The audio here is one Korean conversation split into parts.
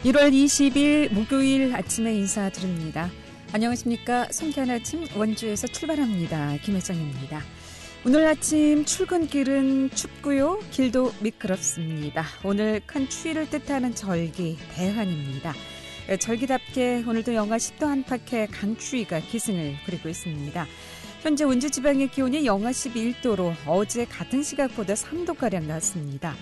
1월 20일 목요일 아침에 인사드립니다. 안녕하십니까. 송기한 아침 원주에서 출발합니다. 김혜정입니다. 오늘 아침 출근길은 춥고요. 길도 미끄럽습니다. 오늘 큰 추위를 뜻하는 절기 대환입니다. 절기답게 오늘도 영하 10도 안팎의 강추위가 기승을 부리고 있습니다. 현재 원주 지방의 기온이 영하 11도로 어제 같은 시각보다 3도가량 낮습니다.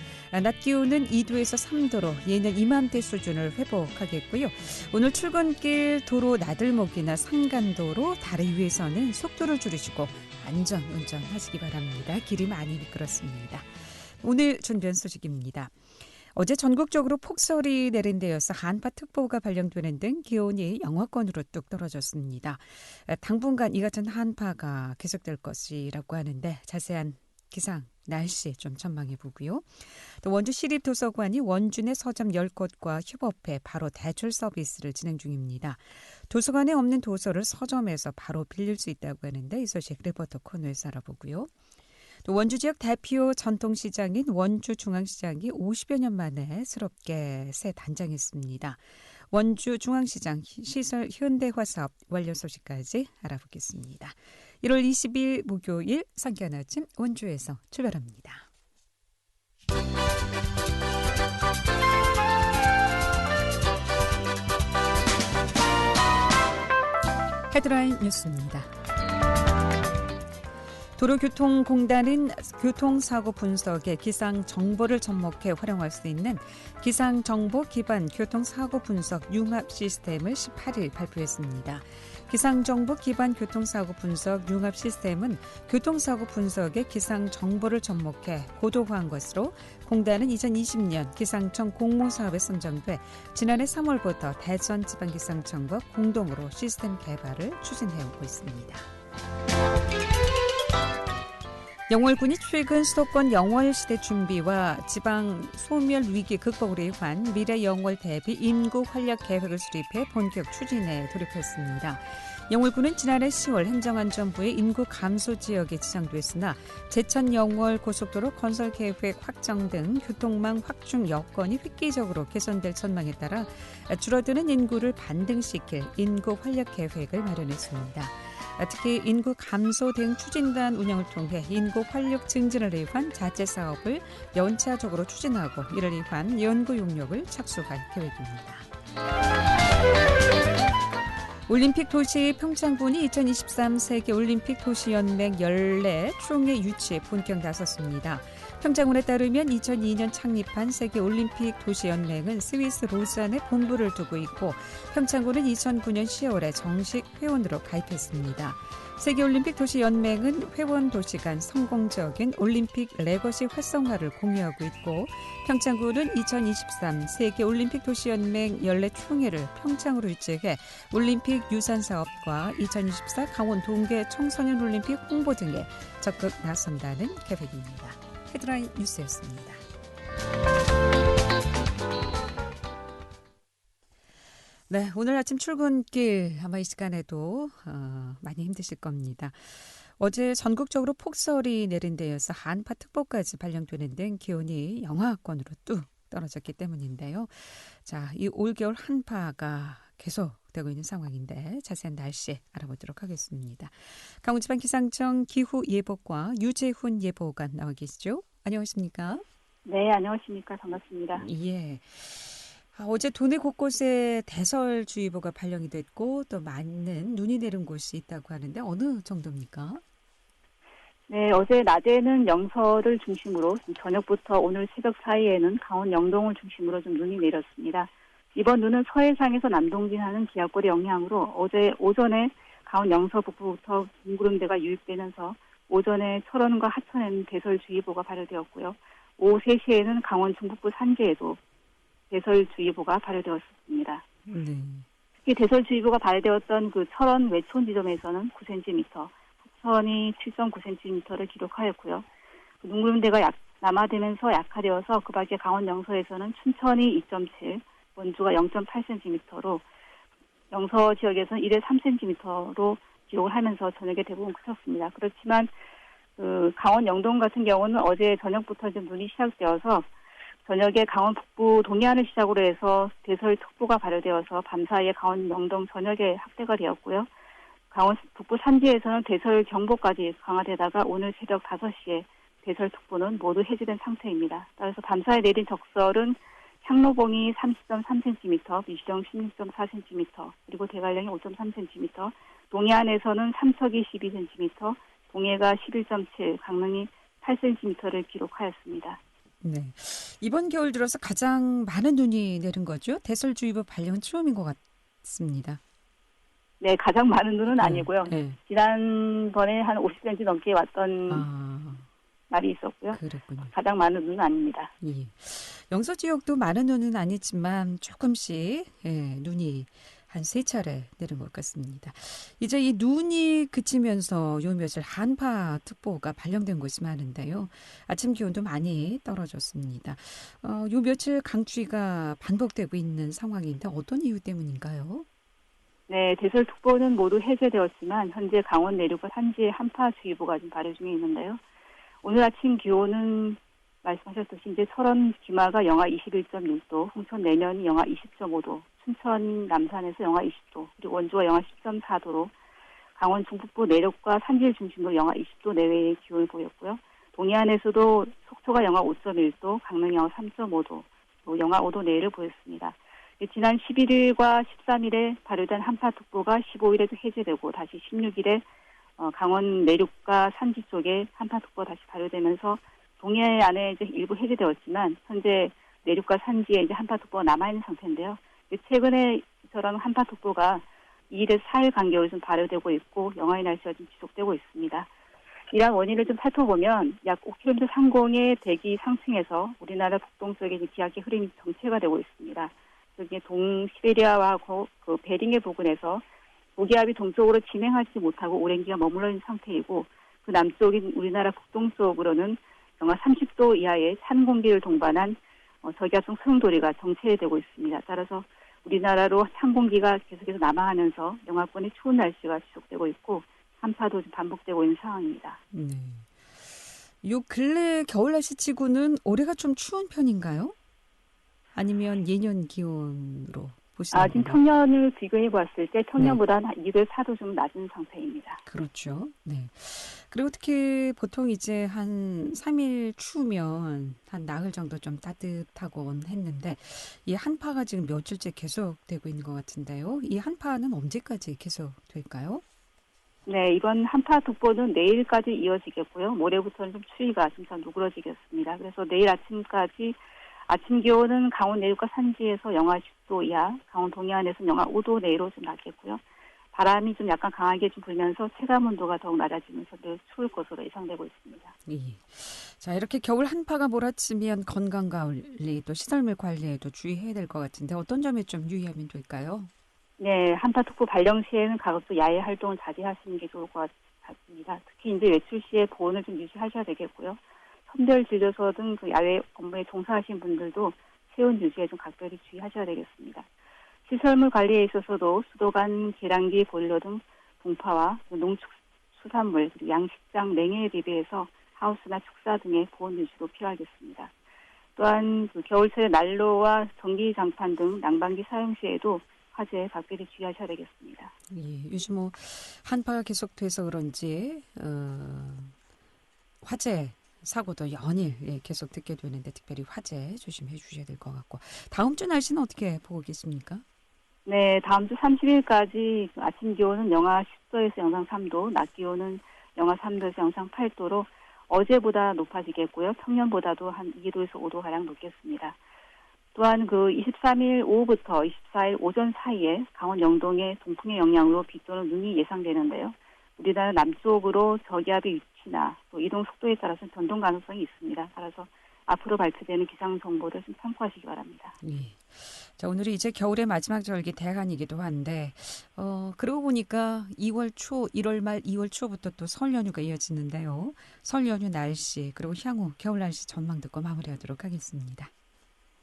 낮 기온은 2도에서 3도로 예년 이맘때 수준을 회복하겠고요. 오늘 출근길 도로 나들목이나 산간도로 다리 위에서는 속도를 줄이시고 안전 운전하시기 바랍니다. 길이 많이 미끄럽습니다. 오늘 준비한 소식입니다. 어제 전국적으로 폭설이 내린 데여서 한파특보가 발령되는 등 기온이 영하권으로 뚝 떨어졌습니다. 당분간 이 같은 한파가 계속될 것이라고 하는데 자세한 기상, 날씨 좀 전망해 보고요. 또 원주시립도서관이 원주 내 서점 10곳과 협업해 바로 대출 서비스를 진행 중입니다. 도서관에 없는 도서를 서점에서 바로 빌릴 수 있다고 하는데 이 소식 리포터 코너에서 알아보고요. 또 원주 지역 대표 전통시장인 원주중앙시장이 50여 년 만에 새롭게 새 단장했습니다. 원주중앙시장 시설 현대화 사업 완료 소식까지 알아보겠습니다. 1월 20일 목요일 상기한 아침 원주에서 출발합니다. 헤드라인 뉴스입니다. 도로교통공단은 교통사고 분석에 기상정보를 접목해 활용할 수 있는 기상정보 기반 교통사고 분석 융합 시스템을 18일 발표했습니다. 기상정보 기반 교통사고 분석 융합 시스템은 교통사고 분석에 기상정보를 접목해 고도화한 것으로 공단은 2020년 기상청 공모사업에 선정돼 지난해 3월부터 대전지방기상청과 공동으로 시스템 개발을 추진해오고 있습니다. 영월군이 최근 수도권 영월시대 준비와 지방 소멸 위기 극복을 위한 미래 영월 대비 인구 활력 계획을 수립해 본격 추진에 돌입했습니다. 영월군은 지난해 10월 행정안전부의 인구 감소 지역에 지정됐으나 제천 영월 고속도로 건설 계획 확정 등 교통망 확충 여건이 획기적으로 개선될 전망에 따라 줄어드는 인구를 반등시킬 인구 활력 계획을 마련했습니다. 특히 인구 감소 등 추진단 운영을 통해 인구 활력 증진을 위한 자체 사업을 연차적으로 추진하고 이를 위한 연구 용역을 착수할 계획입니다. 올림픽 도시 평창군이 2023 세계올림픽 도시연맹 14 총회 유치에 본격 나섰습니다. 평창군에 따르면 2002년 창립한 세계올림픽 도시연맹은 스위스 로잔에 본부를 두고 있고 평창군은 2009년 10월에 정식 회원으로 가입했습니다. 세계올림픽 도시연맹은 회원 도시 간 성공적인 올림픽 레거시 활성화를 공유하고 있고 평창군은 2023 세계올림픽 도시연맹 14 총회를 평창으로 유치해 올림픽 유산 사업과 2024 강원 동계 청소년 올림픽 홍보 등에 적극 나선다는 계획입니다. 헤드라인 뉴스였습니다. 네, 오늘 아침 출근길 아마 이 시간에도 많이 힘드실 겁니다. 어제 전국적으로 폭설이 내린 데여서 한파특보까지 발령되는 등 기온이 영하권으로 뚝 떨어졌기 때문인데요. 자, 이 올겨울 한파가 계속되고 있는 상황인데 자세한 날씨 알아보도록 하겠습니다. 강원지방기상청 기후예보과 유재훈 예보관 나와 계시죠? 안녕하십니까? 네, 안녕하십니까. 반갑습니다. 예. 어제 도내 곳곳에 대설주의보가 발령이 됐고 또 많은 눈이 내린 곳이 있다고 하는데 어느 정도입니까? 네, 어제 낮에는 영서를 중심으로 저녁부터 오늘 새벽 사이에는 강원 영동을 중심으로 좀 눈이 내렸습니다. 이번 눈은 서해상에서 남동진하는 기압골의 영향으로 어제 오전에 강원 영서 북부부터 둥구름대가 유입되면서 오전에 철원과 하천에는 대설주의보가 발효되었고요. 오후 3시에는 강원 중북부 산계에도 대설주의보가 발효되었습니다. 특히 대설주의보가 발효되었던 그 철원 외촌 지점에서는 9cm, 하천이 7.9cm를 기록하였고요. 둥구름대가 남하되면서 약화되어서 그 밖에 강원 영서에서는 춘천이 2.7, 원주가 0.8cm로 영서 지역에서는 1에 3cm로 기록을 하면서 저녁에 대부분 그쳤습니다. 그렇지만 강원 영동 같은 경우는 어제 저녁부터 좀 눈이 시작되어서 저녁에 강원 북부 동해안을 시작으로 해서 대설특보가 발효되어서 밤사이에 강원 영동 전역에 확대가 되었고요. 강원 북부 산지에서는 대설경보까지 강화되다가 오늘 새벽 5시에 대설특보는 모두 해제된 상태입니다. 따라서 밤사이에 내린 적설은 향로봉이 30.3cm, 미시령 16.4cm, 그리고 대관령이 5.3cm, 동해안에서는 삼척이 12cm, 동해가 11.7, 강릉이 8cm를 기록하였습니다. 네. 이번 겨울 들어서 가장 많은 눈이 내린 거죠? 대설주의보 발령은 처음인 것 같습니다. 네, 가장 많은 눈은 아니고요. 네. 지난번에 한 50cm 넘게 왔던 날이 있었고요. 그렇군요. 가장 많은 눈은 아닙니다. 예. 영서 지역도 많은 눈은 아니지만 조금씩 눈이 한 3차례 내린 것 같습니다. 이제 이 눈이 그치면서 요 며칠 한파특보가 발령된 곳이 많은데요. 아침 기온도 많이 떨어졌습니다. 요 며칠 강추위가 반복되고 있는 상황인데 어떤 이유 때문인가요? 네, 대설특보는 모두 해제되었지만 현재 강원 내륙과 산지에 한파주의보가 지금 발효 중에 있는데요. 오늘 아침 기온은 말씀하셨듯이 이제 철원 기마가 영하 21.6도, 홍천 내년이 영하 20.5도, 춘천 남산에서 영하 20도, 그리고 원주가 영하 10.4도로 강원 중북부 내륙과 산지를 중심으로 영하 20도 내외의 기온을 보였고요. 동해안에서도 속초가 영하 5.1도, 강릉 영하 3.5도, 또 영하 5도 내외를 보였습니다. 지난 11일과 13일에 발효된 한파특보가 15일에도 해제되고 다시 16일에 강원 내륙과 산지 쪽에 한파특보 다시 발효되면서 동해안에 이제 일부 해제되었지만 현재 내륙과 산지에 이제 한파특보가 남아있는 상태인데요. 최근에 이처럼 한파특보가 2일에서 4일 간격으로 좀 발효되고 있고 영하의 날씨가 좀 지속되고 있습니다. 이러한 원인을 좀 살펴보면 약 5km 상공의 대기 상층에서 우리나라 북동쪽에 기압의 흐름이 정체가 되고 있습니다. 여기 동시베리아와 그 베링해 부근에서 고기압이 동쪽으로 진행하지 못하고 오랜 기간 머물러 있는 상태이고 그 남쪽인 우리나라 북동쪽으로는 영하 30도 이하의 찬 공기를 동반한 저기압성 소용돌이가 정체되고 있습니다. 따라서 우리나라로 찬 공기가 계속해서 남하하면서 영하권의 추운 날씨가 지속되고 있고 한파도 반복되고 있는 상황입니다. 네. 요 근래 겨울 날씨치고는 올해가 좀 추운 편인가요? 아니면 예년 기온으로 보시는 지금 건가요? 평년을 비교해 봤을 때 평년보다 한 2도 4도 좀 낮은 상태입니다. 그렇죠. 네. 그리고 특히 보통 이제 한 3일 추우면 한 나흘 정도 좀 따뜻하곤 했는데 이 한파가 지금 며칠째 계속되고 있는 것 같은데요. 이 한파는 언제까지 계속될까요? 네, 이번 한파특보는 내일까지 이어지겠고요. 모레부터는 좀 추위가 좀 누그러지겠습니다. 그래서 내일 아침까지 아침 기온은 강원 내륙과 산지에서 영하 10도 이하, 강원 동해안에서는 영하 5도 내로 좀 낮겠고요. 바람이 좀 약간 강하게 좀 불면서 체감 온도가 더욱 낮아지면서 매우 추울 것으로 예상되고 있습니다. 예. 자, 이렇게 겨울 한파가 몰아치면 건강 관리 또 시설물 관리에도 주의해야 될 것 같은데 어떤 점에 좀 유의하면 될까요? 네, 한파특보 발령 시에는 가급적 야외 활동을 자제하시는 게 좋을 것 같습니다. 특히 이제 외출 시에 보온을 좀 유지하셔야 되겠고요. 선별 진료소 등 그 야외 업무에 종사하신 분들도 체온 유지에 좀 각별히 주의하셔야 되겠습니다. 시설물 관리에 있어서도 수도관, 계량기, 보일러 등 동파와 농축수산물, 그리고 양식장, 냉해에 대비해서 하우스나 축사 등의 보온 유지도 필요하겠습니다. 또한 그 겨울철에 난로와 전기장판 등 난방기 사용 시에도 화재에 각별히 주의하셔야 되겠습니다. 예, 요즘 뭐 한파가 계속돼서 그런지 화재 사고도 연일 계속 듣게 되는데 특별히 화재 조심해 주셔야 될 것 같고 다음 주 날씨는 어떻게 보고 계십니까? 네, 다음 주 30일까지 아침 기온은 영하 10도에서 영상 3도, 낮 기온은 영하 3도에서 영상 8도로 어제보다 높아지겠고요. 평년보다도 한 2도에서 5도가량 높겠습니다. 또한 그 23일 오후부터 24일 오전 사이에 강원 영동의 동풍의 영향으로 비 또는 눈이 예상되는데요. 우리나라 남쪽으로 저기압의 위치나 또 이동 속도에 따라서 변동 가능성이 있습니다. 따라서 앞으로 발표되는 기상 정보를 좀 참고하시기 바랍니다. 예. 자, 오늘이 이제 겨울의 마지막 절기 대간이기도 한데 그러고 보니까 2월 초, 1월 말 2월 초부터 또 설 연휴가 이어지는데요. 설 연휴 날씨 그리고 향후 겨울 날씨 전망 듣고 마무리하도록 하겠습니다.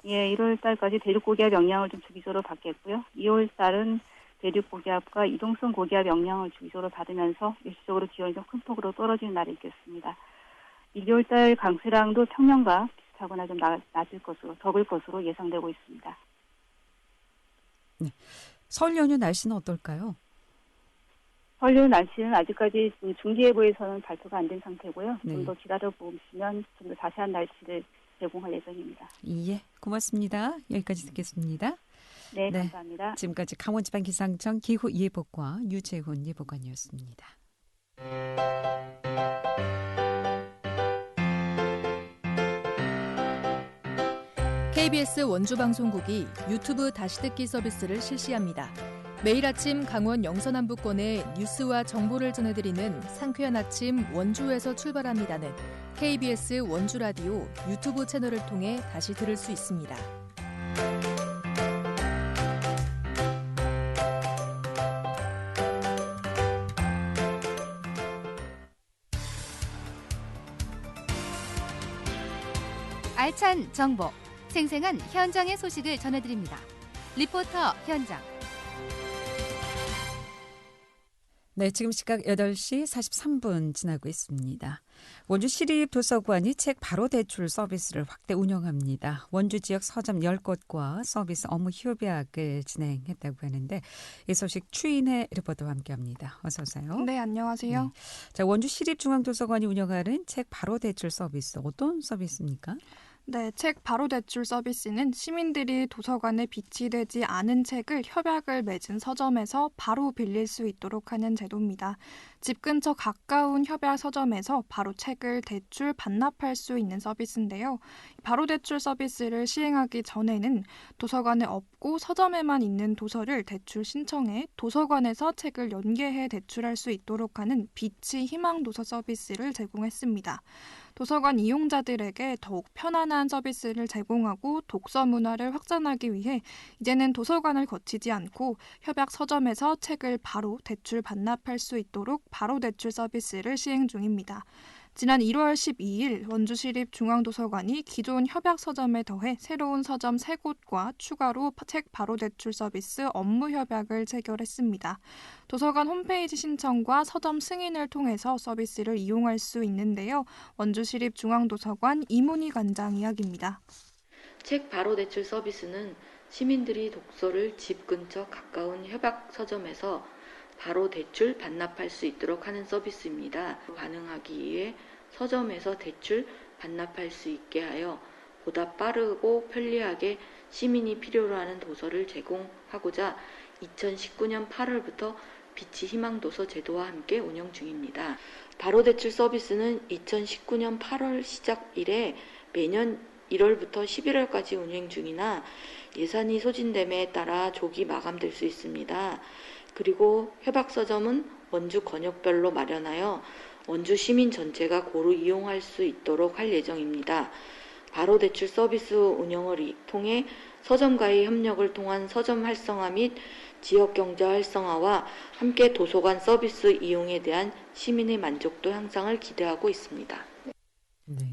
예, 1월 달까지 대륙 고기압 영향을 좀 주기적으로 받겠고요. 2월 달은 대륙 고기압과 이동성 고기압 영향을 주기적으로 받으면서 일시적으로 기온이 좀 큰 폭으로 떨어지는 날이 있겠습니다. 2개월 달 강수량도 평년과 비슷하거나 좀 낮을 것으로, 적을 것으로 예상되고 있습니다. 네. 설 연휴 날씨는 어떨까요? 설 연휴 날씨는 아직까지 중기예보에서는 발표가 안 된 상태고요. 네. 좀 더 기다려보시면 좀 더 자세한 날씨를 제공할 예정입니다. 예, 고맙습니다. 여기까지 듣겠습니다. 네, 감사합니다. 지금까지 강원지방기상청 기후예보과 유재훈 예보관이었습니다. KBS 원주방송국이 유튜브 다시 듣기 서비스를 실시합니다. 매일 아침 강원 영서남부권의 뉴스와 정보를 전해드리는 상쾌한 아침 원주에서 출발합니다는 KBS 원주라디오 유튜브 채널을 통해 다시 들을 수 있습니다. 알찬 정보, 생생한 현장의 소식을 전해드립니다. 리포터 현장. 네, 지금 시각 8시 43분 지나고 있습니다. 원주 시립도서관이 책 바로 대출 서비스를 확대 운영합니다. 원주 지역 서점 10곳과 서비스 업무 협약을 진행했다고 하는데 이 소식 추인혜 리포터와 함께합니다. 어서 오세요. 네, 안녕하세요. 네. 자, 원주 시립중앙도서관이 운영하는 책 바로 대출 서비스 어떤 서비스입니까? 네, 책 바로 대출 서비스는 시민들이 도서관에 비치되지 않은 책을 협약을 맺은 서점에서 바로 빌릴 수 있도록 하는 제도입니다. 집 근처 가까운 협약 서점에서 바로 책을 대출 반납할 수 있는 서비스인데요. 바로 대출 서비스를 시행하기 전에는 도서관에 없고 서점에만 있는 도서를 대출 신청해 도서관에서 책을 연계해 대출할 수 있도록 하는 비치 희망 도서 서비스를 제공했습니다. 도서관 이용자들에게 더욱 편안한 서비스를 제공하고 독서 문화를 확산하기 위해 이제는 도서관을 거치지 않고 협약 서점에서 책을 바로 대출 반납할 수 있도록 바로 대출 서비스를 시행 중입니다. 지난 1월 12일 원주시립중앙도서관이 기존 협약 서점에 더해 새로운 서점 3곳과 추가로 책 바로 대출 서비스 업무 협약을 체결했습니다. 도서관 홈페이지 신청과 서점 승인을 통해서 서비스를 이용할 수 있는데요. 원주시립중앙도서관 이문희 관장 이야기입니다. 책 바로 대출 서비스는 시민들이 독서를 집 근처 가까운 협약 서점에서 바로 대출 반납할 수 있도록 하는 서비스입니다. 가능하기 위해 서점에서 대출 반납할 수 있게 하여 보다 빠르고 편리하게 시민이 필요로 하는 도서를 제공하고자 2019년 8월부터 비치 희망도서 제도와 함께 운영 중입니다. 바로 대출 서비스는 2019년 8월 시작 이래 매년 1월부터 11월까지 운행 중이나 예산이 소진됨에 따라 조기 마감될 수 있습니다. 그리고 협약서점은 원주 권역별로 마련하여 원주 시민 전체가 고루 이용할 수 있도록 할 예정입니다. 바로 대출 서비스 운영을 통해 서점과의 협력을 통한 서점 활성화 및 지역경제 활성화와 함께 도서관 서비스 이용에 대한 시민의 만족도 향상을 기대하고 있습니다. 네.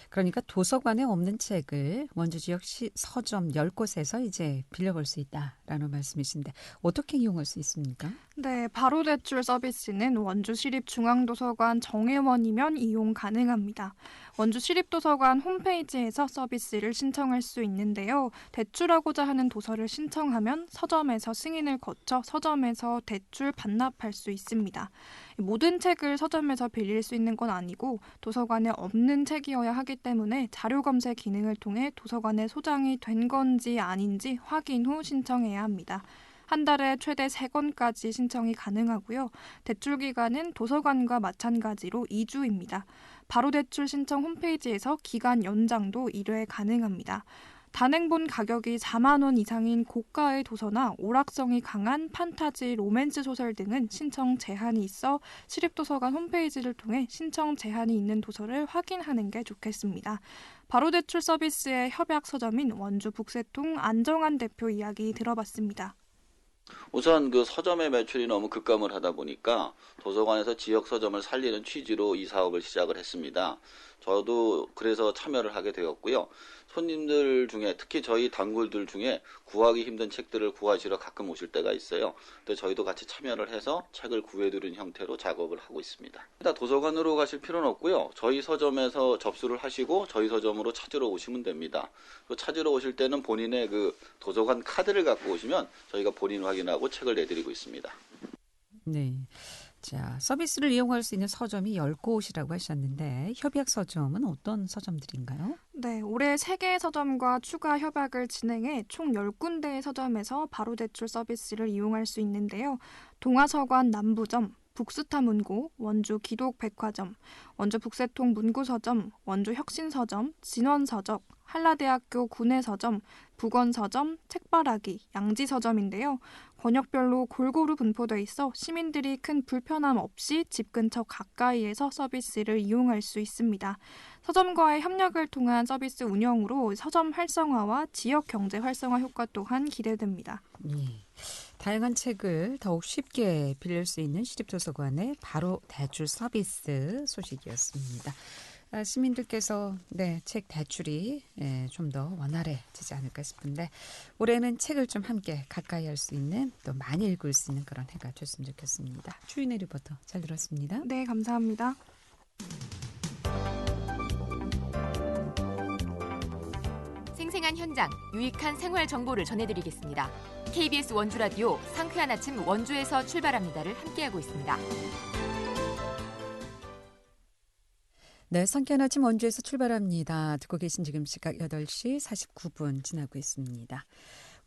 그러니까 도서관에 없는 책을 원주 지역 서점 10곳에서 이제 빌려볼 수 있다라는 말씀이신데 어떻게 이용할 수 있습니까? 네, 바로 대출 서비스는 원주시립중앙도서관 정회원이면 이용 가능합니다. 원주시립도서관 홈페이지에서 서비스를 신청할 수 있는데요. 대출하고자 하는 도서를 신청하면 서점에서 승인을 거쳐 서점에서 대출 반납할 수 있습니다. 모든 책을 서점에서 빌릴 수 있는 건 아니고 도서관에 없는 책이어야 하기 때문에 자료 검색 기능을 통해 도서관에 소장이 된 건지 아닌지 확인 후 신청해야 합니다. 한 달에 최대 3건까지 신청이 가능하고요. 대출 기간은 도서관과 마찬가지로 2주입니다. 바로 대출 신청 홈페이지에서 기간 연장도 1회 가능합니다. 단행본 가격이 4만 원 이상인 고가의 도서나 오락성이 강한 판타지, 로맨스 소설 등은 신청 제한이 있어 시립도서관 홈페이지를 통해 신청 제한이 있는 도서를 확인하는 게 좋겠습니다. 바로 대출 서비스의 협약 서점인 원주 북새통 안정환 대표 이야기 들어봤습니다. 우선 그 서점의 매출이 너무 급감을 하다 보니까 도서관에서 지역 서점을 살리는 취지로 이 사업을 시작을 했습니다. 저도 그래서 참여를 하게 되었고요. 손님들 중에 특히 저희 단골들 중에 구하기 힘든 책들을 구하시러 가끔 오실 때가 있어요. 근데 저희도 같이 참여를 해서 책을 구해드리는 형태로 작업을 하고 있습니다. 도서관으로 가실 필요는 없고요. 저희 서점에서 접수를 하시고 저희 서점으로 찾으러 오시면 됩니다. 찾으러 오실 때는 본인의 그 도서관 카드를 갖고 오시면 저희가 본인 확인하고 책을 내드리고 있습니다. 네. 자, 서비스를 이용할 수 있는 서점이 10곳이라고 하셨는데 협약 서점은 어떤 서점들인가요? 네, 올해 3개의 서점과 추가 협약을 진행해 총 10군데의 서점에서 바로 대출 서비스를 이용할 수 있는데요. 동아서관 남부점, 북스타 문고, 원주 기독백화점, 원주 북새통 문구서점, 원주 혁신서점, 진원서적, 한라대학교 구내서점, 북원서점, 책바라기, 양지서점인데요. 권역별로 골고루 분포돼 있어 시민들이 큰 불편함 없이 집 근처 가까이에서 서비스를 이용할 수 있습니다. 서점과의 협력을 통한 서비스 운영으로 서점 활성화와 지역 경제 활성화 효과 또한 기대됩니다. 네. 다양한 책을 더욱 쉽게 빌릴 수 있는 시립도서관의 바로 대출 서비스 소식이었습니다. 시민들께서 책 대출이 좀 더 원활해지지 않을까 싶은데 올해는 책을 좀 함께 가까이 할 수 있는 또 많이 읽을 수 있는 그런 해가 됐으면 좋겠습니다. 추인혜 리포터 잘 들었습니다. 네, 감사합니다. 생생한 현장, 유익한 생활 정보를 전해드리겠습니다. KBS 원주라디오 상쾌한 아침 원주에서 출발합니다를 함께하고 있습니다. 네, 상쾌한 아침 원주에서 출발합니다. 듣고 계신 지금 시각 8시 49분 지나고 있습니다.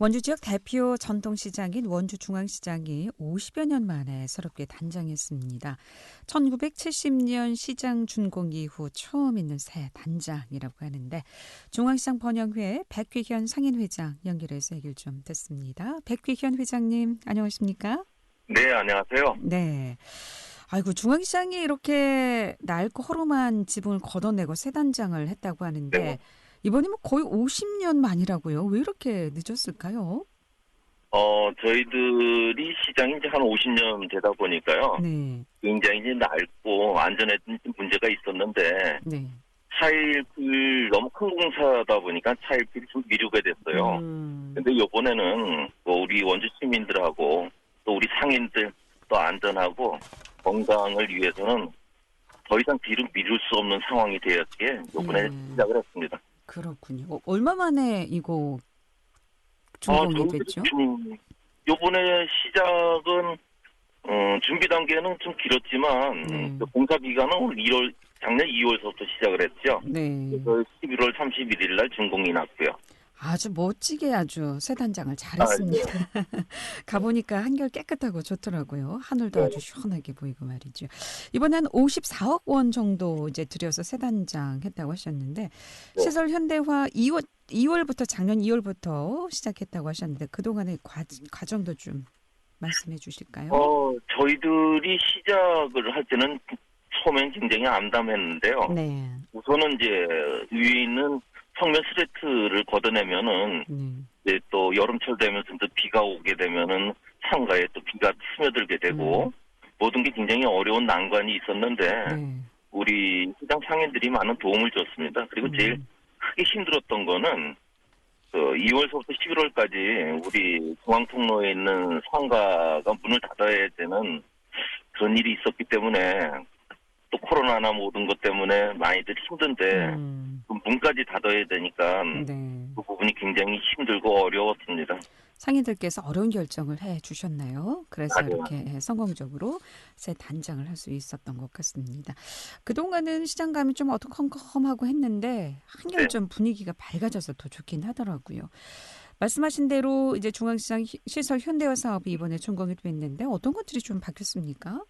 원주 지역 대표 전통시장인 원주중앙시장이 50여 년 만에 새롭게 단장했습니다. 1970년 시장 준공 이후 처음 있는 새 단장이라고 하는데 중앙시장 번영회 백휘현 상인회장 연결해서 얘기를 좀 듣습니다. 백휘현 회장님 안녕하십니까? 네, 안녕하세요. 네. 아이고, 중앙시장이 이렇게 낡고 허름한 지붕을 걷어내고 새 단장을 했다고 하는데 네. 이번이 거의 50년 만이라고요. 왜 이렇게 늦었을까요? 저희들이 시장이 이제 한 50년 되다 보니까요. 네. 굉장히 이제 낡고 안전에 문제가 있었는데 네. 차일필 너무 큰 공사다 보니까 차일필이 좀 미루게 됐어요. 근데 이번에는 우리 원주 시민들하고 또 우리 상인들 또 안전하고 건강을 위해서는 더 이상 뒤로 미룰 수 없는 상황이 되었기에 이번에 시작을 했습니다. 그렇군요. 얼마 만에 이거 준공이 됐죠? 이번에 시작은 준비 단계는 좀 길었지만 공사 기간은 작년 2월서부터 시작을 했죠. 네. 그래서 11월 31일 날 준공이 났고요. 아주 멋지게 아주 새 단장을 잘했습니다. 가보니까 한결 깨끗하고 좋더라고요. 하늘도 아주 시원하게 보이고 말이죠. 이번에 한 54억 원 정도 이제 들여서 새 단장 했다고 하셨는데 시설 현대화 2월부터 작년 2월부터 시작했다고 하셨는데 그동안의 과정도 좀 말씀해 주실까요? 저희들이 시작을 할 때는 처음엔 굉장히 암담했는데요. 네. 우선은 이제 위에 있는 평면 스레트를 걷어내면은 이제 또 여름철 되면서 또 비가 오게 되면은 상가에 또 비가 스며들게 되고 모든 게 굉장히 어려운 난관이 있었는데 우리 시장 상인들이 많은 도움을 줬습니다. 그리고 제일 크게 힘들었던 거는 2월서부터 11월까지 우리 중앙통로에 있는 상가가 문을 닫아야 되는 그런 일이 있었기 때문에 또 코로나나 모든 것 때문에 많이들 힘든데 문까지 닫아야 되니까 그 부분이 굉장히 힘들고 어려웠습니다. 상인들께서 어려운 결정을 해주셨나요? 그래서 맞아요. 이렇게 성공적으로 새 단장을 할 수 있었던 것 같습니다. 그동안은 시장감이 좀 어두컴컴하고 했는데 한결 좀 분위기가 밝아져서 더 좋긴 하더라고요. 말씀하신 대로 이제 중앙시장 시설 현대화 사업이 이번에 준공이 됐는데 어떤 것들이 좀 바뀌었습니까?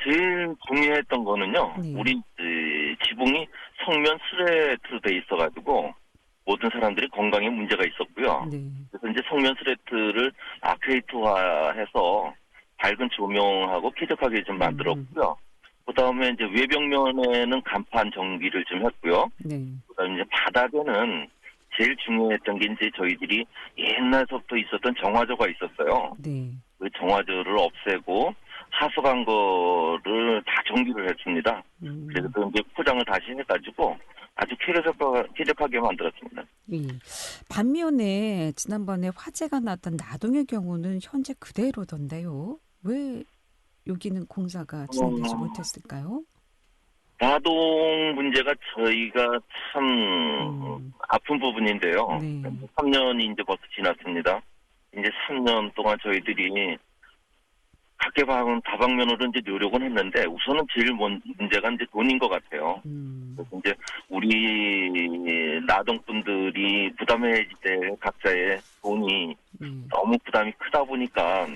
제일 중요했던 거는요. 우리 지붕이 성면 스레트로 돼 있어가지고 모든 사람들이 건강에 문제가 있었고요. 그래서 이제 성면 스레트를 아크리트화해서 밝은 조명하고 쾌적하게 좀 만들었고요. 그다음에 이제 외벽면에는 간판 정비를 좀 했고요. 그다음에 이제 바닥에는 제일 중요했던 게 이제 저희들이 옛날서부터 있었던 정화조가 있었어요. 그 정화조를 없애고 하수간 거를 다 정비를 했습니다. 그래서 이제 포장을 다시 해가지고 아주 쾌적하게 만들었습니다. 반면에 지난번에 화재가 났던 나동의 경우는 현재 그대로던데요. 왜 여기는 공사가 진행되지 못했을까요? 나동 문제가 저희가 참 아픈 부분인데요. 네. 3년이 이제 벌써 지났습니다. 이제 3년 동안 저희들이 각계방은 다방면으로 이제 노력은 했는데 우선은 제일 문제가 이제 돈인 것 같아요. 그래서 이제 우리 나동분들이 부담해야 될 각자의 돈이 너무 부담이 크다 보니까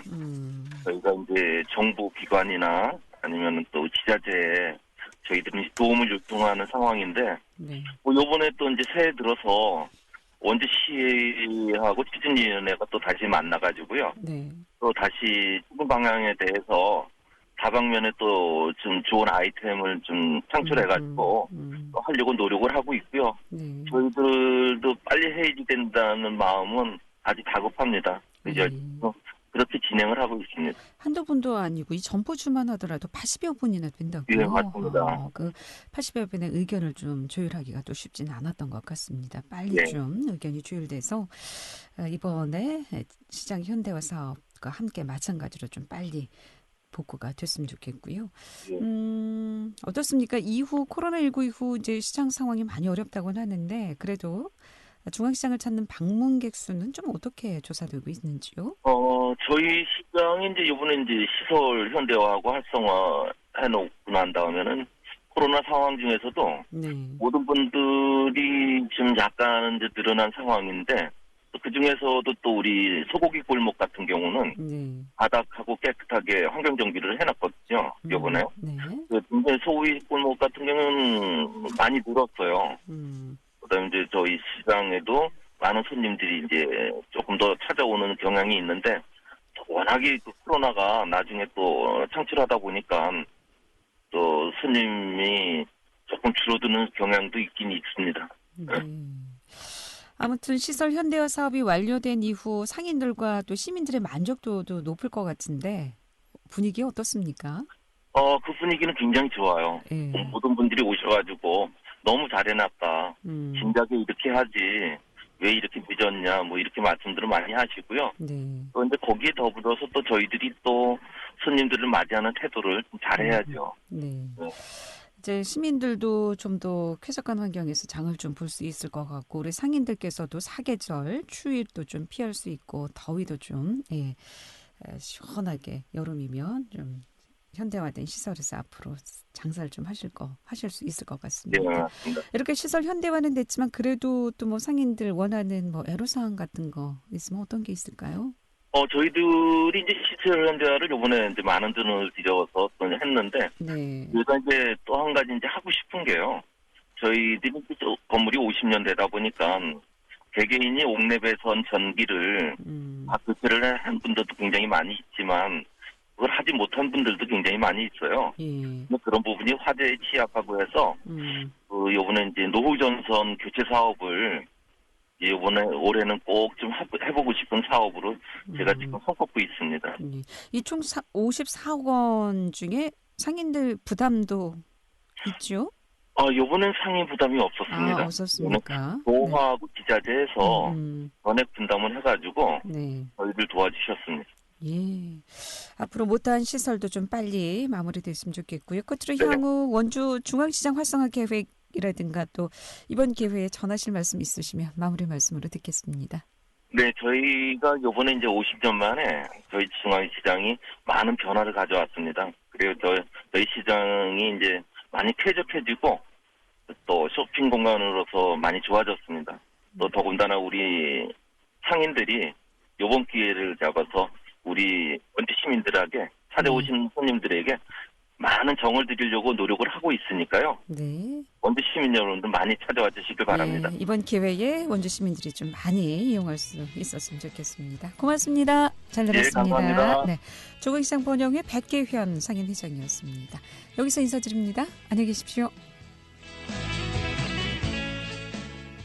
저희가 이제 정부 기관이나 아니면 또 지자체에 저희들은 도움을 요청하는 상황인데 뭐 요번에 또 이제 새해 들어서 원주시하고 추진위원회가 또 다시 만나가지고요. 또 다시 추진 방향에 대해서 다방면에 또 좀 좋은 아이템을 좀 창출해가지고 또 하려고 노력을 하고 있고요. 저희들도 빨리 해야지 된다는 마음은 아주 다급합니다. 이제 그렇게 진행을 하고 있습니다. 한두 분도 아니고 이 점포주만 하더라도 80여 분이나 된다고요? 네, 맞습니다. 그 80여 분의 의견을 좀 조율하기가 또 쉽지는 않았던 것 같습니다. 빨리 좀 의견이 조율돼서 이번에 시장 현대화 사업과 함께 마찬가지로 좀 빨리 복구가 됐으면 좋겠고요. 어떻습니까? 이후 코로나19 이후 이제 시장 상황이 많이 어렵다고는 하는데 그래도 중앙시장을 찾는 방문객 수는 좀 어떻게 조사되고 있는지요? 저희 시장이 이제 이번에 이제 시설 현대화하고 활성화 해놓고 난 다음에는 코로나 상황 중에서도 모든 분들이 지금 약간 이제 늘어난 상황인데 그 중에서도 또 우리 소고기 골목 같은 경우는 바닥하고 깨끗하게 환경 정비를 해놨거든요. 이번에. 근데 소고기 골목 같은 경우는 많이 늘었어요. 그다음에 이제 저희 시장에도 많은 손님들이 이제 조금 더 찾아오는 경향이 있는데 워낙에 그 코로나가 나중에 또 창출하다 보니까 또 손님이 조금 줄어드는 경향도 있긴 있습니다. 아무튼 시설 현대화 사업이 완료된 이후 상인들과 또 시민들의 만족도도 높을 것 같은데 분위기 어떻습니까? 그 분위기는 굉장히 좋아요. 모든 분들이 오셔가지고 너무 잘해놨다. 진작에 이렇게 하지. 왜 이렇게 늦었냐. 뭐 이렇게 말씀들을 많이 하시고요. 그런데 거기에 더불어서 또 저희들이 또 손님들을 맞이하는 태도를 좀 잘해야죠. 이제 시민들도 좀 더 쾌적한 환경에서 장을 좀 볼 수 있을 것 같고 우리 상인들께서도 사계절 추위도 좀 피할 수 있고 더위도 좀 시원하게 여름이면 좀 현대화된 시설에서 앞으로 장사를 좀 하실 수 있을 것 같습니다. 이렇게 시설 현대화는 됐지만 그래도 또 뭐 상인들 원하는 뭐 애로사항 같은 거 있으면 어떤 게 있을까요? 저희들이 이제 시설 현대화를 이번에 이제 많은 돈을 들여서 했는데, 그래서 이제 또 한 가지 이제 하고 싶은 게요. 저희들이 건물이 50년 되다 보니까 개개인이 옥내배선 전기를 교체를 한 분들도 굉장히 많이 있지만 그걸 하지 못한 분들도 굉장히 많이 있어요. 그런 부분이 화재에 취약하고 해서 요번에 이제 노후전선 교체 사업을 이번에 올해는 꼭 좀 해보고 싶은 사업으로 제가 지금 손꼽고 있습니다. 이 총 54억 원 중에 상인들 부담도 있죠? 요번엔 상인 부담이 없었습니다. 없었습니까? 도하고 지자체에서 전액 분담을 해가지고 저희들 도와주셨습니다. 앞으로 못한 시설도 좀 빨리 마무리됐으면 좋겠고요. 끝으로 향후 원주 중앙시장 활성화 계획이라든가 또 이번 기회에 전하실 말씀 있으시면 마무리 말씀으로 듣겠습니다. 네, 저희가 이번에 이제 50년 만에 저희 중앙시장이 많은 변화를 가져왔습니다. 그리고 저희 시장이 이제 많이 쾌적해지고 또 쇼핑 공간으로서 많이 좋아졌습니다. 또 더군다나 우리 상인들이 이번 기회를 잡아서 우리 원주 시민들에게 찾아오신 손님들에게 많은 정을 드리려고 노력을 하고 있으니까요. 원주 시민 여러분들 많이 찾아와 주시길 바랍니다. 이번 기회에 원주 시민들이 좀 많이 이용할 수 있었으면 좋겠습니다. 고맙습니다. 잘 들었습니다. 감사합니다. 조국시장 번영회 백계현 상인회장이었습니다. 여기서 인사드립니다. 안녕히 계십시오.